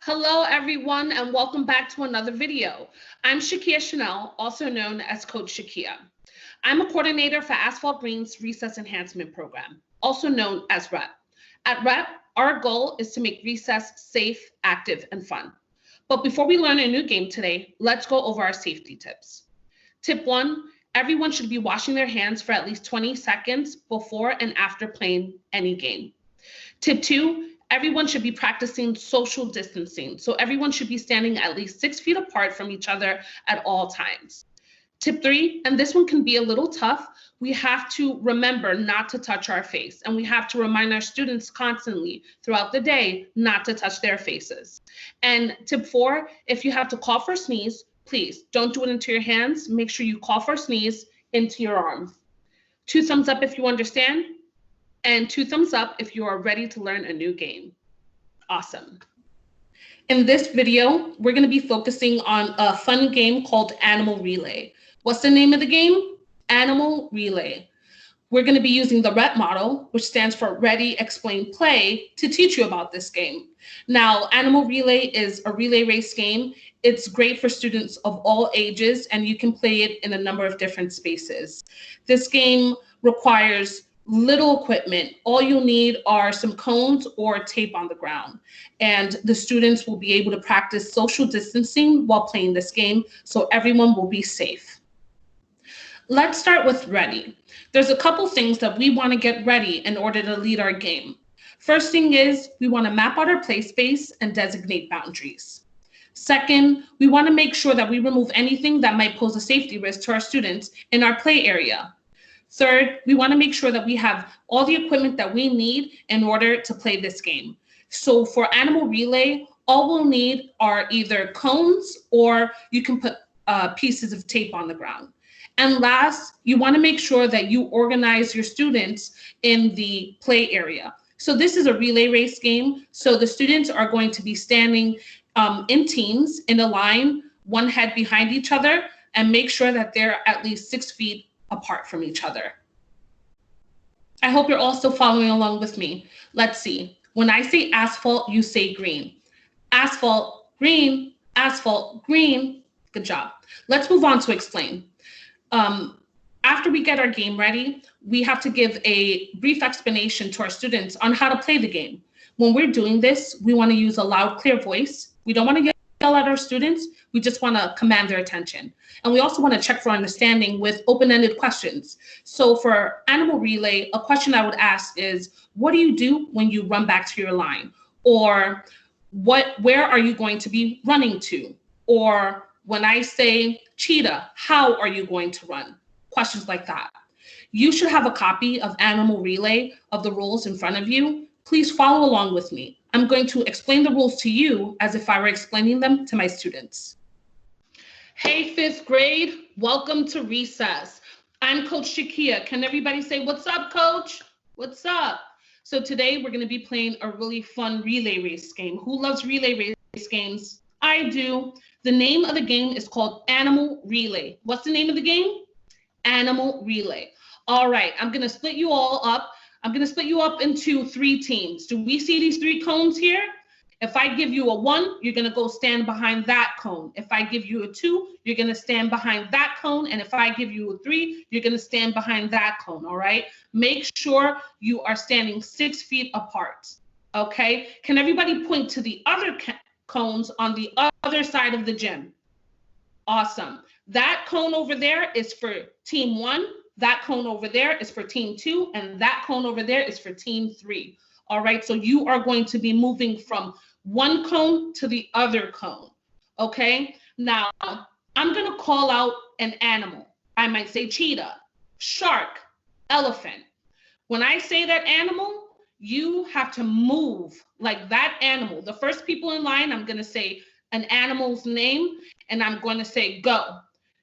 Hello, everyone, and welcome back to another video. I'm Shakia Chanel, also known as Coach Shakia. I'm a coordinator for Asphalt Green's Recess Enhancement Program, also known as REP. At REP, our goal is to make recess safe, active, and fun. But before we learn a new game today, let's go over our safety tips. Tip 1, everyone should be washing their hands for at least 20 seconds before and after playing any game. Tip 2, everyone should be practicing social distancing. So everyone should be standing at least 6 feet apart from each other at all times. Tip 3, and this one can be a little tough, we have to remember not to touch our face. And we have to remind our students constantly throughout the day not to touch their faces. And tip 4, if you have to cough or sneeze, please don't do it into your hands. Make sure you cough or sneeze into your arms. 2 thumbs up if you understand, and 2 thumbs up if you are ready to learn a new game. Awesome. In this video, we're going to be focusing on a fun game called Animal Relay. What's the name of the game? Animal Relay. We're going to be using the REP model, which stands for Ready, Explain, Play, to teach you about this game. Now, Animal Relay is a relay race game. It's great for students of all ages, and you can play it in a number of different spaces. This game requires little equipment. All you'll need are some cones or tape on the ground. And the students will be able to practice social distancing while playing this game, so everyone will be safe. Let's start with ready. There's a couple things that we want to get ready in order to lead our game. First thing is we want to map out our play space and designate boundaries. Second, we want to make sure that we remove anything that might pose a safety risk to our students in our play area. Third, we want to make sure that we have all the equipment that we need in order to play this game. So for Animal Relay, all we'll need are either cones or you can put pieces of tape on the ground. And last, you want to make sure that you organize your students in the play area. So this is a relay race game. So the students are going to be standing in teams in a line, one head behind each other, and make sure that they're at least 6 feet apart from each other. I hope you're also following along with me. Let's see. When I say asphalt, you say green. Asphalt, green, asphalt, green. Good job. Let's move on to explain. After we get our game ready, we have to give a brief explanation to our students on how to play the game. When we're doing this, we want to use a loud, clear voice. We don't want to yell at our students. We just want to command their attention. And we also want to check for understanding with open-ended questions. So for Animal Relay, a question I would ask is, what do you do when you run back to your line? Or where are you going to be running to? Or when I say cheetah, how are you going to run? Questions like that. You should have a copy of Animal Relay of the rules in front of you. Please follow along with me. I'm going to explain the rules to you as if I were explaining them to my students. Hey, 5th grade, welcome to Recess. I'm Coach Shakia. Can everybody say, what's up, Coach? What's up? So today we're gonna be playing a really fun relay race game. Who loves relay race games? I do. The name of the game is called Animal Relay. What's the name of the game? Animal Relay. All right, I'm gonna split you all up. I'm gonna split you up into 3 teams. Do we see these 3 cones here? If I give you a 1, you're gonna go stand behind that cone. If I give you a 2, you're gonna stand behind that cone. And if I give you a 3, you're gonna stand behind that cone, all right? Make sure you are standing 6 feet apart, okay? Can everybody point to the other cones on the other side of the gym? Awesome. That cone over there is for team 1. That cone over there is for team 2. And that cone over there is for team 3. All right, so you are going to be moving from one cone to the other cone, okay? Now, I'm gonna call out an animal. I might say cheetah, shark, elephant. When I say that animal, you have to move like that animal. The first people in line, I'm gonna say an animal's name, and I'm gonna say go.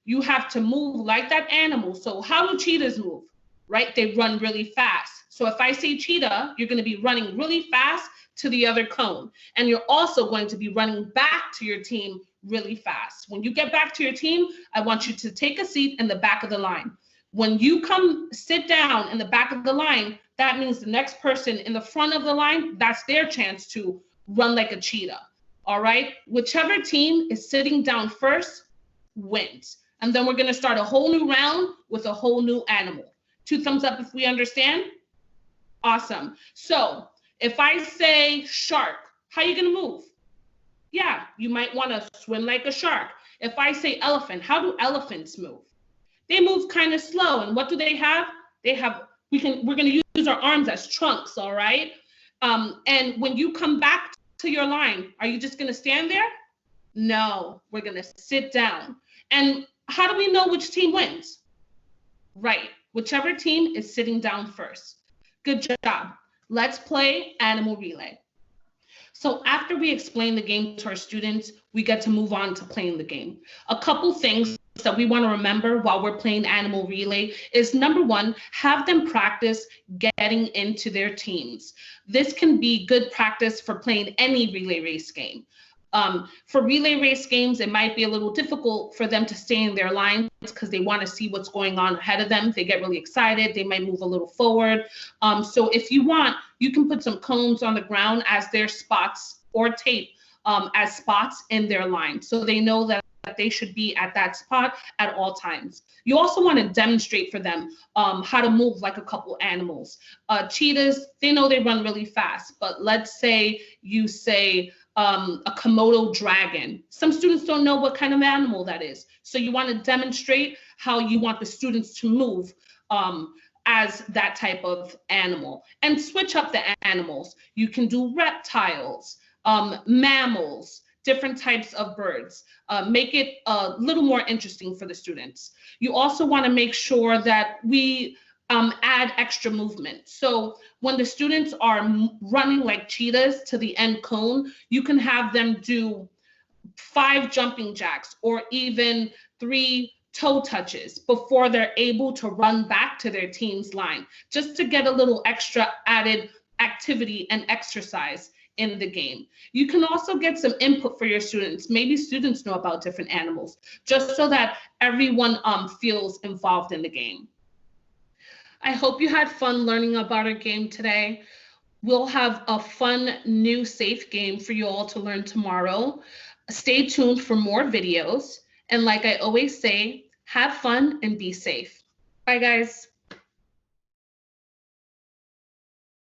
You have to move like that animal. So how do cheetahs move, right? They run really fast. So if I say cheetah, you're gonna be running really fast to the other cone. And you're also going to be running back to your team really fast. When you get back to your team, I want you to take a seat in the back of the line. When you come sit down in the back of the line, that means the next person in the front of the line, that's their chance to run like a cheetah. All right, whichever team is sitting down first wins. And then we're going to start a whole new round with a whole new animal. 2 thumbs up if we understand. Awesome. So if I say shark, how are you going to move? Yeah, you might want to swim like a shark. If I say elephant, how do elephants move? They move kind of slow. And what do they have? We're going to use our arms as trunks, all right? And when you come back to your line, are you just going to stand there? No, we're going to sit down. And how do we know which team wins? Right, whichever team is sitting down first. Good job. Let's play animal relay. So after we explain the game to our students, we get to move on to playing the game. A couple things that we want to remember while we're playing animal relay is, number one, have them practice getting into their teams. This can be good practice for playing any relay race game. For relay race games, it might be a little difficult for them to stay in their lines because they want to see what's going on ahead of them. They get really excited. They might move a little forward. So if you want, you can put some cones on the ground as their spots, or tape as spots in their line, so they know that they should be at that spot at all times. You also want to demonstrate for them how to move like a couple animals. Cheetahs, they know they run really fast, but let's say you say a Komodo dragon. Some students don't know what kind of animal that is. So you want to demonstrate how you want the students to move as that type of animal, and switch up the animals. You can do reptiles, mammals, different types of birds. Make it a little more interesting for the students. You also want to make sure that we add extra movement. So when the students are running like cheetahs to the end cone, you can have them do 5 jumping jacks or even 3 toe touches before they're able to run back to their team's line, just to get a little extra added activity and exercise in the game. You can also get some input for your students. Maybe students know about different animals, just so that everyone feels involved in the game. I hope you had fun learning about our game today. We'll have a fun new safe game for you all to learn tomorrow. Stay tuned for more videos. And like I always say, have fun and be safe. Bye, guys.